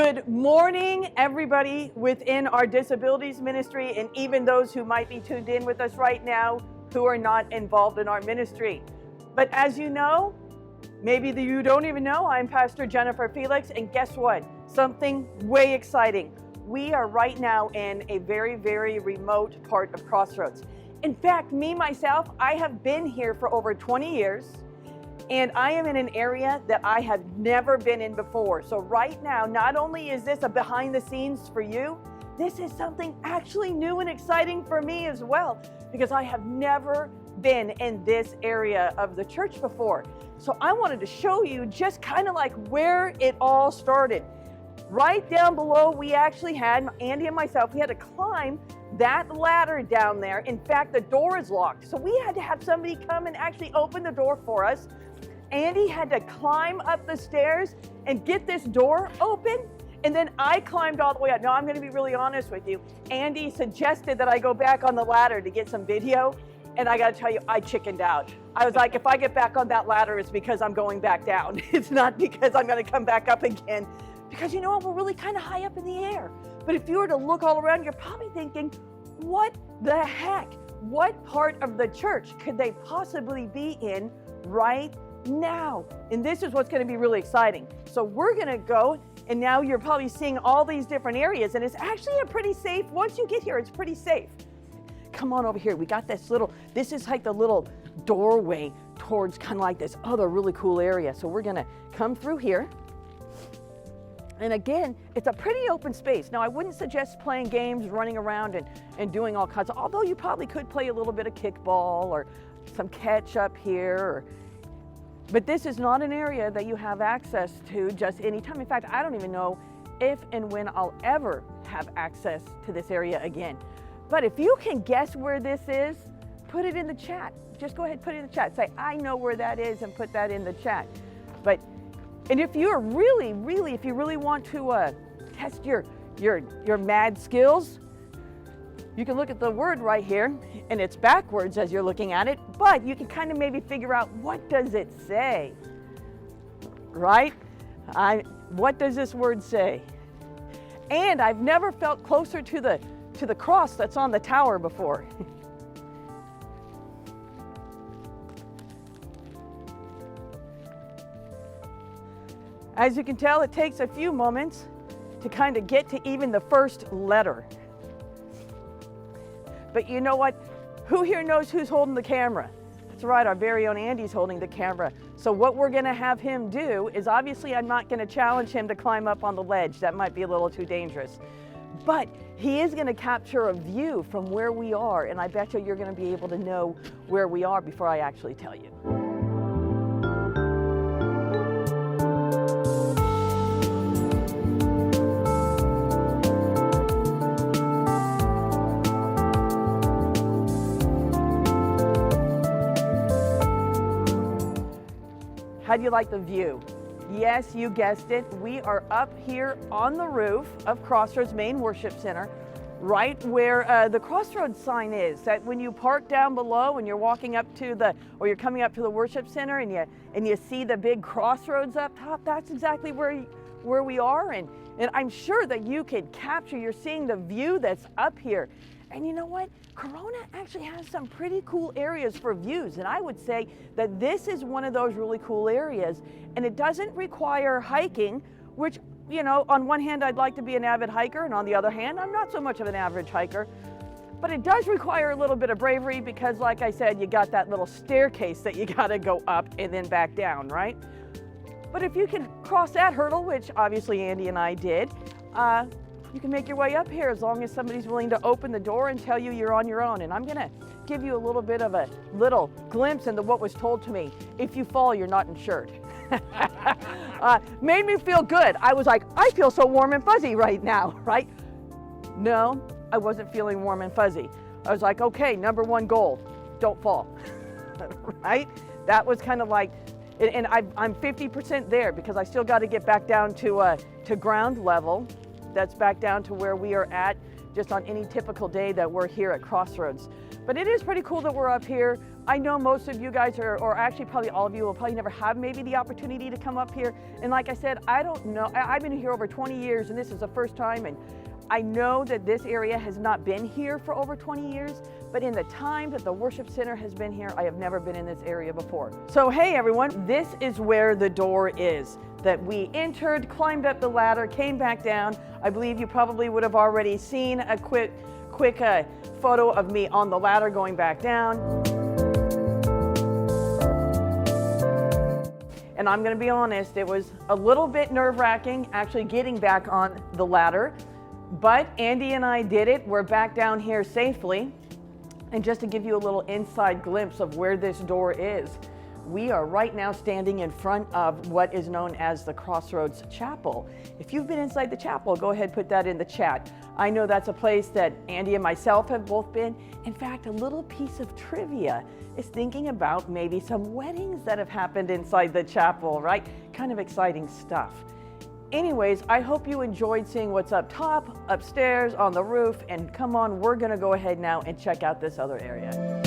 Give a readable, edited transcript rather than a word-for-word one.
Good morning, everybody within our disabilities ministry, and even those who might be tuned in with us right now who are not involved in our ministry. But as you know, maybe you don't even know, I'm Pastor Jennifer Felix, and guess what? Something way exciting. We are right now in a very, very remote part of Crossroads. In fact, myself, I have been here for over 20 years. And I am in an area that I have never been in before. So right now, not only is this a behind the scenes for you, this is something actually new and exciting for me as well, because I have never been in this area of the church before. So I wanted to show you just kind of like where it all started. Right down below, we actually had, Andy and myself, we had to climb that ladder down there. In fact, the door is locked. So we had to have somebody come and actually open the door for us. Andy had to climb up the stairs and get this door open, and then I climbed all the way up. Now, I'm going to be really honest with you. Andy suggested that I go back on the ladder to get some video, and I got to tell you, I chickened out. I was like, if I get back on that ladder, it's because I'm going back down. It's not because I'm going to come back up again, because you know what? We're really kind of high up in the air. But if you were to look all around, you're probably thinking, what the heck? What part of the church could they possibly be in right now? And this is what's going to be really exciting. So we're going to go, and now you're probably seeing all these different areas, and it's actually a pretty safe, once you get here, it's pretty safe. Come on over here. We got this is like the little doorway towards kind of like this other really cool area. So we're going to come through here. And again, it's a pretty open space. Now, I wouldn't suggest playing games, running around and doing all kinds of, although you probably could play a little bit of kickball or some catch up here. But this is not an area that you have access to just anytime. In fact, I don't even know if and when I'll ever have access to this area again. But if you can guess where this is, put it in the chat. Just go ahead, put it in the chat. Say, I know where that is, and put that in the chat. And if you're if you really want to test your mad skills, you can look at the word right here, and it's backwards as you're looking at it, but you can kind of maybe figure out, what does it say, right? What does this word say? And I've never felt closer to the cross that's on the tower before. As you can tell, it takes a few moments to kind of get to even the first letter. But you know what? Who here knows who's holding the camera? That's right, our very own Andy's holding the camera. So what we're going to have him do is, obviously I'm not going to challenge him to climb up on the ledge. That might be a little too dangerous. But he is going to capture a view from where we are, and I bet you're going to be able to know where we are before I actually tell you. How do you like the view? Yes, you guessed it. We are up here on the roof of Crossroads Main Worship Center, right where the Crossroads sign is. That when you park down below and you're walking up to you're coming up to the worship center and you see the big Crossroads up top, that's exactly where we are. And I'm sure that you could capture, you're seeing the view that's up here. And you know what? Corona actually has some pretty cool areas for views. And I would say that this is one of those really cool areas. And it doesn't require hiking, which, you know, on one hand, I'd like to be an avid hiker. And on the other hand, I'm not so much of an average hiker. But it does require a little bit of bravery because, like I said, you got that little staircase that you got to go up and then back down, right? But if you can cross that hurdle, which obviously Andy and I did, you can make your way up here as long as somebody's willing to open the door and tell you you're on your own. And I'm going to give you a little bit of a little glimpse into what was told to me. If you fall, you're not insured. Made me feel good. I was like, I feel so warm and fuzzy right now, right? No, I wasn't feeling warm and fuzzy. I was like, okay, number one goal, don't fall, right? That was kind of like, and I'm 50% there because I still got to get back down to ground level. That's back down to where we are at just on any typical day that we're here at Crossroads. But it is pretty cool that we're up here. I know most of you guys or actually probably all of you will probably never have maybe the opportunity to come up here. And like I said, I don't know, I've been here over 20 years and this is the first time, and I know that this area has not been here for over 20 years, but in the time that the worship center has been here, I have never been in this area before. So hey everyone, this is where the door is that we entered, climbed up the ladder, came back down. I believe you probably would have already seen a quick photo of me on the ladder going back down. And I'm gonna be honest, it was a little bit nerve-wracking actually getting back on the ladder, but Andy and I did it. We're back down here safely. And just to give you a little inside glimpse of where this door is, we are right now standing in front of what is known as the Crossroads Chapel. If you've been inside the chapel, go ahead, put that in the chat. I know that's a place that Andy and myself have both been. In fact, a little piece of trivia is thinking about maybe some weddings that have happened inside the chapel, right? Kind of exciting stuff. Anyways, I hope you enjoyed seeing what's up top, upstairs, on the roof, and come on, we're gonna go ahead now and check out this other area.